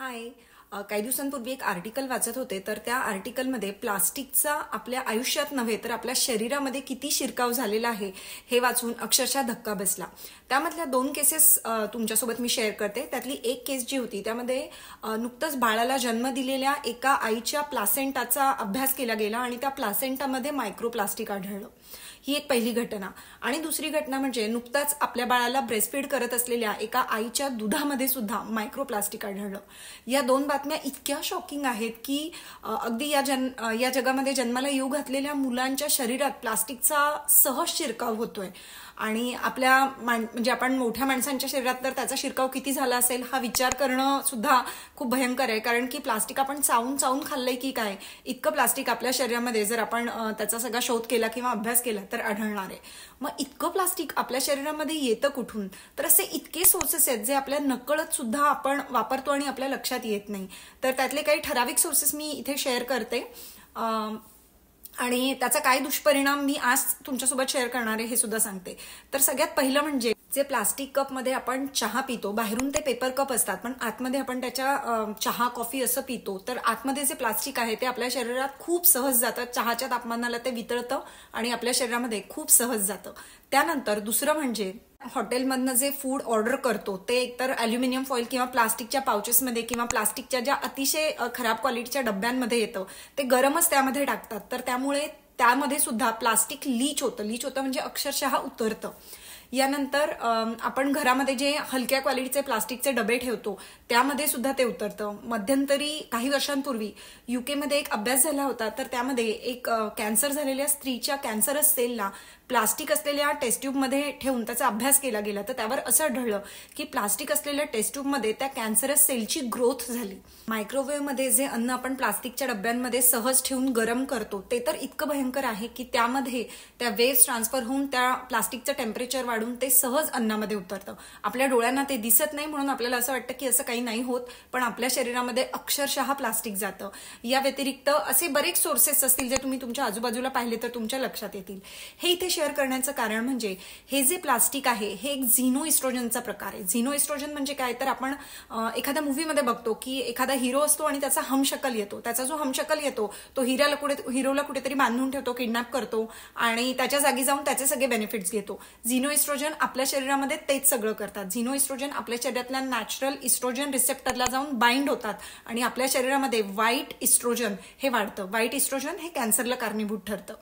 हाय. काही दिवसांपूर्वी एक आर्टिकल वाचत होते, तर त्या आर्टिकलमध्ये प्लास्टिकचा आपल्या आयुष्यात नव्हे तर आपल्या शरीरामध्ये किती शिरकाव झालेला आहे हे वाचून अक्षरशः धक्का बसला. त्यामधल्या 2 केसेस तुमच्यासोबत मी शेअर करते. त्यातली एक केस जी होती त्यामध्ये नुकतंच बाळाला जन्म दिलेल्या एका आईच्या प्लासेंटाचा अभ्यास केला गेला आणि त्या प्लासेंटामध्ये मायक्रोप्लास्टिक आढळलं. ही एक पहिली घटना. आणि दुसरी घटना म्हणजे नुकताच आपल्या बाळाला ब्रेस्टफीड करत असलेल्या एका आईच्या दुधामध्ये सुद्धा मायक्रोप्लास्टिक आढळलं. या 2 बातम्या इतक्या शॉकिंग आहेत की अगदी या जगामध्ये जन्माला येऊ घातलेल्या मुलांच्या शरीरात प्लास्टिकचा सहज शिरकाव होतोय. आणि आपल्या म्हणजे आपण मोठ्या माणसांच्या शरीरात तर त्याचा शिरकाव किती झाला असेल हा विचार करणं सुद्धा खूप भयंकर आहे. कारण की प्लास्टिक आपण चावून चावून खाल्लंय की काय, इतकं प्लास्टिक आपल्या शरीरामध्ये जर आपण त्याचा सगळा शोध केला किंवा अभ्यास केला तर आढळणार आहे. मग इतकं प्लास्टिक आपल्या शरीरामध्ये येतं कुठून? तर असे इतके सोर्सेस आहेत जे आपल्या नकळत सुद्धा आपण वापरतो आणि आपल्या लक्षात येत नाही. तर त्यातले काही ठराविक सोर्सेस मी इथे शेअर करते आणि त्याचा काय दुष्परिणाम मी आज तुमच्यासोबत शेअर करणार आहे हे सुद्धा सांगते. तर सगळ्यात पहिलं म्हणजे जे प्लास्टिक कपमध्ये आपण चहा पितो, बाहेरून ते पेपर कप असतात पण आतमध्ये आपण त्याच्या चहा कॉफी असं पितो, तर आतमध्ये जे प्लास्टिक आहे ते आपल्या शरीरात खूप सहज जातं. चहाच्या तापमानाला ते वितळतं आणि आपल्या शरीरामध्ये खूप सहज जातं. त्यानंतर दुसरं म्हणजे हॉटेलमधनं जे फूड ऑर्डर करतो ते एकतर अल्युमिनियम फॉईल किंवा प्लास्टिकच्या पाउचेसमध्ये किंवा प्लास्टिकच्या ज्या अतिशय खराब क्वालिटीच्या डब्यांमध्ये येतं ते गरमच त्यामध्ये टाकतात. तर त्यामुळे त्यामध्ये सुद्धा प्लास्टिक लीच होतं म्हणजे अक्षरशः उतरतं. यानंतर आपण घरामध्ये जे हलक्या क्वालिटीचे प्लास्टिकचे डबे ठेवतो त्यामध्ये सुद्धा ते उतरतं. मध्यंतरी काही वर्षांपूर्वी UK मध्ये एक अभ्यास झाला होता, तर त्यामध्ये एक कॅन्सर झालेल्या स्त्रीच्या कॅन्सरस सेलला प्लास्टिक असलेल्या टेस्ट ट्यूबमध्ये ठेवून त्याचा अभ्यास केला गेला. तर त्यावर असं आढळलं की प्लास्टिक असलेल्या टेस्ट ट्यूबमध्ये त्या कॅन्सरस सेलची ग्रोथ झाली. मायक्रोवेव्हमध्ये जे अन्न आपण प्लास्टिकच्या डब्यांमध्ये सहज ठेवून गरम करतो ते तर इतकं भयंकर आहे की त्यामध्ये त्या वेव्स ट्रान्सफर होऊन त्या प्लास्टिकचं टेम्परेचर वाढून ते सहज अन्नामध्ये उतरतं. आपल्या डोळ्यांना ते दिसत नाही म्हणून आपल्याला असं वाटतं की असं काही नाही होत, पण आपल्या शरीरामध्ये अक्षरशः प्लास्टिक जातं. या व्यतिरिक्त असे बरेच सोर्सेस असतील जे तुम्ही तुमच्या आजूबाजूला पाहिले तर तुमच्या लक्षात येतील. हे इथे शेअर करण्याचं कारण म्हणजे हे जे प्लास्टिक आहे हे एक झिनो इस्ट्रोजनचा प्रकार आहे. झिनो इस्ट्रोजन म्हणजे काय, तर आपण एखाद्या मूवीमध्ये बघतो की एखादा हिरो असतो आणि त्याचा हमशकल येतो. त्याचा जो हमशकल येतो तो हिरोला कुठेतरी बांधून ठेवतो, किडनॅप करतो आणि त्याच्या जागी जाऊन त्याचे सगळे बेनिफिट्स घेतो. झिनो इस्ट्रोजन आपल्या शरीरामध्ये तेच सगळं करतात. झिनो इस्ट्रोजन आपल्या शरीरातल्या नॅचरल इस्ट्रोजन रिसेप्टरला जाऊन बाइंड होतात आणि आपल्या शरीरामध्ये व्हाईट इस्ट्रोजन हे वाढतं. व्हाईट इस्ट्रोजन हे कॅन्सरला कारणीभूत ठरतं.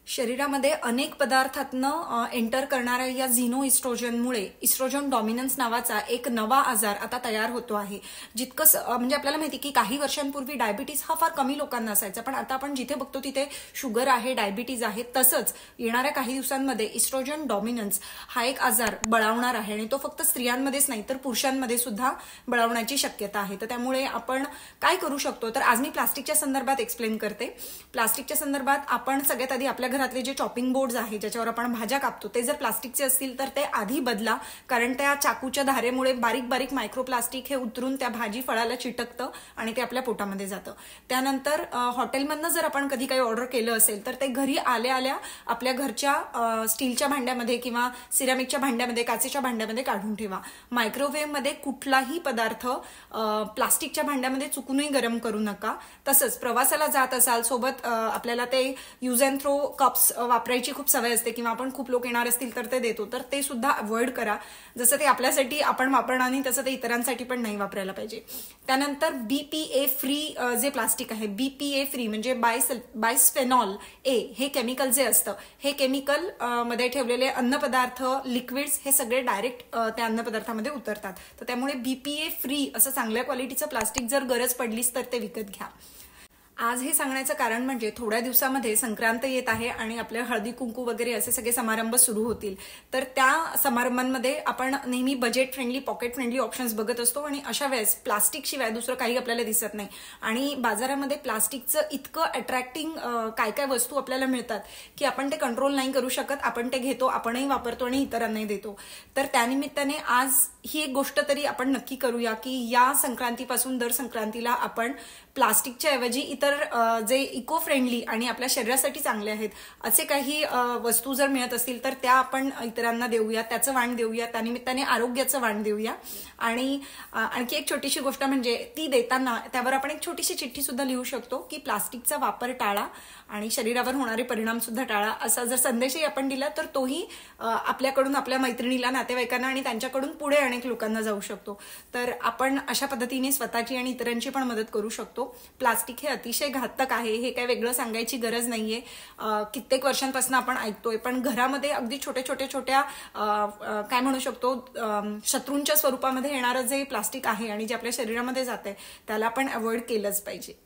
शरीरामध्ये अनेक पदार्थातनं एंटर करणाऱ्या या झिनो इस्ट्रोजनमुळे इस्ट्रोजन डॉमिनन्स नावाचा एक नवा आजार आता तयार होतो आहे. जितकं म्हणजे आपल्याला माहिती की काही वर्षांपूर्वी डायबिटीज हा फार कमी लोकांना असायचा, पण आता आपण जिथे बघतो तिथे शुगर आहे, डायबिटीज आहे. तसंच येणाऱ्या काही दिवसांमध्ये इस्ट्रोजन डॉमिनन्स हा एक आजार बळावणार आहे आणि तो फक्त स्त्रियांमध्येच नाही तर पुरुषांमध्ये सुद्धा बळावण्याची शक्यता आहे. तर त्यामुळे आपण काय करू शकतो, तर आज मी प्लास्टिकच्या संदर्भात एक्सप्लेन करते. प्लास्टिकच्या संदर्भात आपण सगळ्यात आधी आपल्या घरातले जे चॉपिंग बोर्ड्स आहेत ज्याच्यावर आपण भाज्या कापतो ते जर प्लास्टिकचे असतील तर ते आधी बदला, कारण त्या चाकूच्या धारेमुळे बारीक बारीक मायक्रोप्लास्टिक हे उतरून त्या भाजी फळाला चिटकतं आणि ते आपल्या पोटामध्ये जातं. त्यानंतर हॉटेलमधनं जर आपण कधी काही ऑर्डर केलं असेल तर ते घरी आल्या आपल्या घरच्या स्टीलच्या भांड्यामध्ये किंवा सिरामिकच्या भांड्यामध्ये, काचेच्या भांड्यामध्ये काढून ठेवा. मायक्रोवेव्हमध्ये कुठलाही पदार्थ प्लास्टिकच्या भांड्यामध्ये चुकूनही गरम करू नका. तसंच प्रवासाला जात असाल सोबत आपल्याला ते यूज अँड थ्रो कप्स वापरायची खूप सवय असते किंवा आपण खूप लोक येणार असतील तर ते देतो, तर ते सुद्धा अवॉइड करा. जसं ते आपल्यासाठी आपण वापरणार नाही तसं ते इतरांसाठी पण नाही वापरायला पाहिजे. त्यानंतर BPA फ्री जे प्लास्टिक आहे, BPA फ्री म्हणजे बायस्फेनॉल ए हे केमिकल जे असतं, हे केमिकल मध्ये ठेवलेले अन्नपदार्थ, लिक्विड्स हे सगळे डायरेक्ट त्या अन्नपदार्थामध्ये उतरतात. तर त्यामुळे BPA फ्री असं चांगल्या क्वालिटीचं प्लास्टिक जर गरज पडलीच तर ते विकत घ्या. आज हे सांगण्याचं कारण म्हणजे थोड्या दिवसामध्ये संक्रांत येत आहे आणि आपले हळदी कुंकू वगैरे असे सगळे समारंभ सुरू होतील. तर त्या समारंभांमध्ये आपण नेहमी budget friendly, pocket friendly options बघत असतो आणि अशा वेळेस प्लास्टिक शिवाय दुसरं काही आपल्याला दिसत नाही. आणि बाजारामध्ये प्लास्टिकचं इतकं अट्रॅक्टिंग काय काय वस्तू आपल्याला मिळतात की आपण ते कंट्रोल नाही करू शकत. आपण ते घेतो, आपणही वापरतो आणि इतरांनाही देतो. तर त्यानिमित्ताने आज ही एक गोष्ट तरी आपण नक्की करूया की या संक्रांतीपासून दर संक्रांतीला आपण प्लास्टिकच्या ऐवजी इतर त्यानंतर जे इको फ्रेंडली आणि आपल्या शरीरासाठी चांगले आहेत असे काही वस्तू जर मिळत असतील तर त्या आपण इतरांना देऊया, त्याचं वाण देऊया, त्यानिमित्ताने आरोग्याचं वाण देऊया. आणि आणखी एक छोटीशी गोष्ट म्हणजे ती देताना त्यावर आपण एक छोटीशी चिठ्ठी सुद्धा लिहू शकतो की प्लास्टिकचा वापर टाळा आणि शरीरावर होणारे परिणाम सुद्धा टाळा, असा जर संदेशही आपण दिला तर तोही आपल्याकडून आपल्या मैत्रिणीला, नातेवाईकांना आणि त्यांच्याकडून पुढे अनेक लोकांना जाऊ शकतो. तर आपण अशा पद्धतीने स्वतःची आणि इतरांची पण मदत करू शकतो. प्लास्टिक हे अतिशय घातक आहे, हे काय वेगळं सांगायची गरज नाहीये. कित्येक वर्षांपासून आपण ऐकतोय, पण घरामध्ये अगदी छोट्या काय म्हणू शकतो शत्रूंच्या स्वरूपामध्ये येणारं जे प्लास्टिक आहे आणि जे आपल्या शरीरामध्ये जाते त्याला आपण अवॉइड केलंच पाहिजे.